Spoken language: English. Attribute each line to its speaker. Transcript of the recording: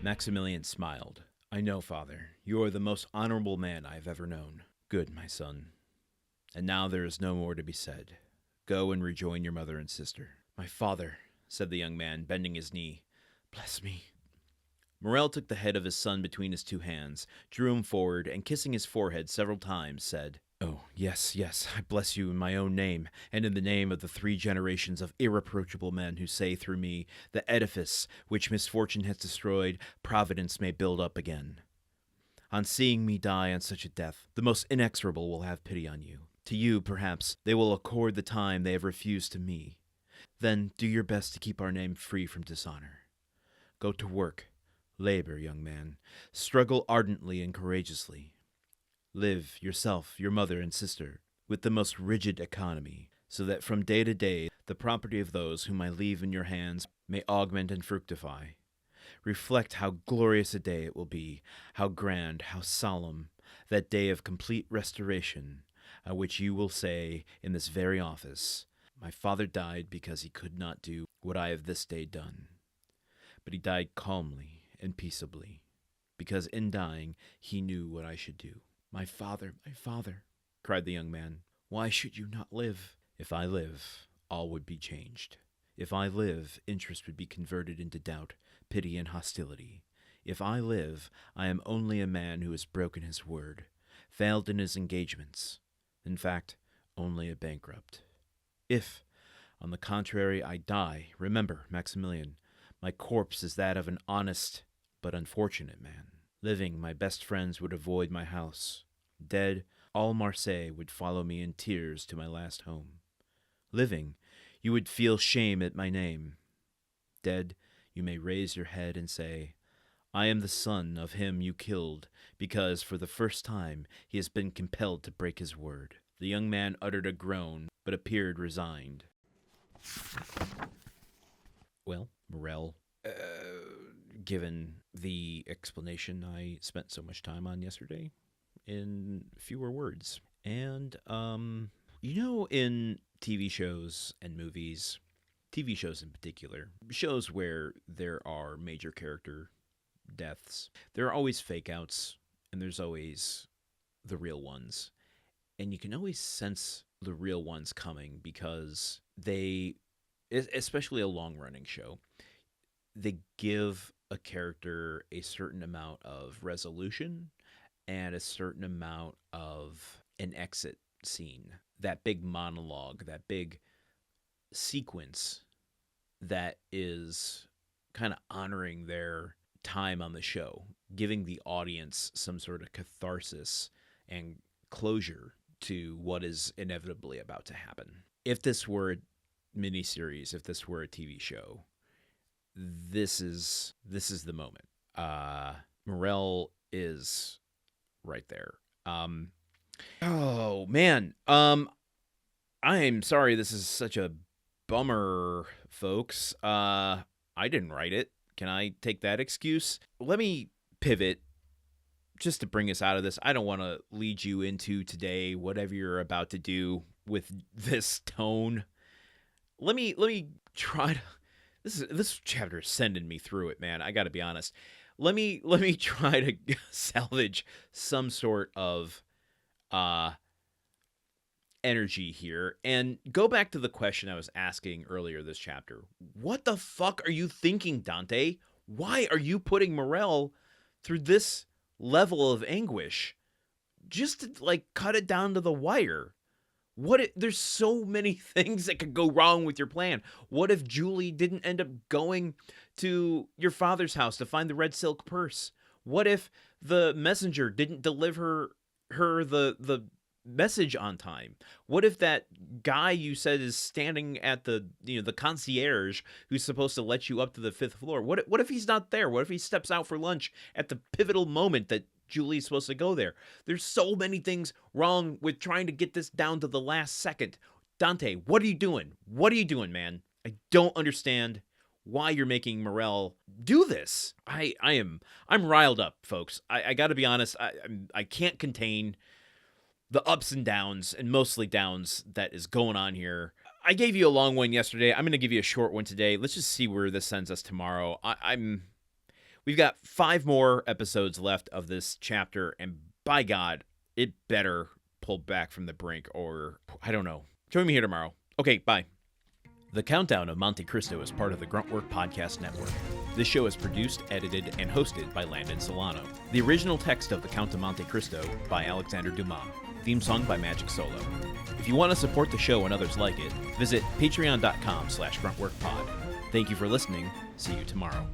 Speaker 1: Maximilian smiled. I know, father. You are the most honorable man I have ever known. Good, my son. And now there is no more to be said. Go and rejoin your mother and sister. My father, said the young man, bending his knee. Bless me. Morrel took the head of his son between his two hands, drew him forward, and kissing his forehead several times, said, Oh, yes, yes, I bless you in my own name, and in the name of the 3 generations of irreproachable men who say through me, the edifice which misfortune has destroyed, Providence may build up again. On seeing me die on such a death, the most inexorable will have pity on you. To you, perhaps, they will accord the time they have refused to me. Then do your best to keep our name free from dishonor. Go to work. Labor, young man. Struggle ardently and courageously. Live, yourself, your mother and sister, with the most rigid economy, so that from day to day the property of those whom I leave in your hands may augment and fructify. Reflect how glorious a day it will be, how grand, how solemn, that day of complete restoration, at which you will say in this very office, My father died because he could not do what I have this day done. But he died calmly and peaceably, because in dying he knew what I should do. My father, cried the young man, why should you not live? If I live, all would be changed. If I live, interest would be converted into doubt, pity, and hostility. If I live, I am only a man who has broken his word, failed in his engagements, in fact, only a bankrupt. If, on the contrary, I die, remember, Maximilian, my corpse is that of an honest but unfortunate man. Living, my best friends would avoid my house. Dead, all Marseille would follow me in tears to my last home. Living, you would feel shame at my name. Dead, you may raise your head and say, I am the son of him you killed, because for the first time he has been compelled to break his word. The young man uttered a groan, but appeared resigned. Well, Morrel, given the explanation I spent so much time on yesterday, in fewer words. And, in TV shows and movies, TV shows in particular, shows where there are major character deaths, there are always fake outs, and there's always the real ones. And you can always sense the real ones coming because they, especially a long-running show, they give a character a certain amount of resolution and a certain amount of an exit scene. That big monologue, that big sequence that is kind of honoring their time on the show, giving the audience some sort of catharsis and closure to what is inevitably about to happen. If this were a miniseries, if this were a TV show, this is the moment. Morrel is right there. Oh man. I'm sorry this is such a bummer, folks. I didn't write it. Can I take that excuse? Let me pivot just to bring us out of this. I don't want to lead you into today, whatever you're about to do with this tone. Let me try to this chapter is sending me through it, man. I got to be honest. Let me try to salvage some sort of energy here and go back to the question I was asking earlier this chapter. What the fuck are you thinking, Dante? Why are you putting Morrel through this level of anguish just to cut it down to the wire? There's so many things that could go wrong with your plan. What if Julie didn't end up going to your father's house to find the red silk purse? What if the messenger didn't deliver her the message on time? What if that guy you said is standing at the concierge who's supposed to let you up to the 5th floor? What if he's not there? What if he steps out for lunch at the pivotal moment that Julie's supposed to go there? There's so many things wrong with trying to get this down to the last second. Dante, what are you doing? What are you doing, man? I don't understand why you're making Morrel do this. I'm riled up, folks. I got to be honest. I can't contain the ups and downs, and mostly downs, that is going on here. I gave you a long one yesterday. I'm going to give you a short one today. Let's just see where this sends us tomorrow. We've got 5 more episodes left of this chapter, and by God, it better pull back from the brink, or I don't know. Join me here tomorrow. Okay, bye. The Countdown of Monte Cristo is part of the Gruntwork Podcast Network. This show is produced, edited, and hosted by Landon Solano. The original text of The Count of Monte Cristo by Alexander Dumas. Theme song by Magic Solo. If you want to support the show and others like it, visit patreon.com/gruntworkpod. Thank you for listening. See you tomorrow.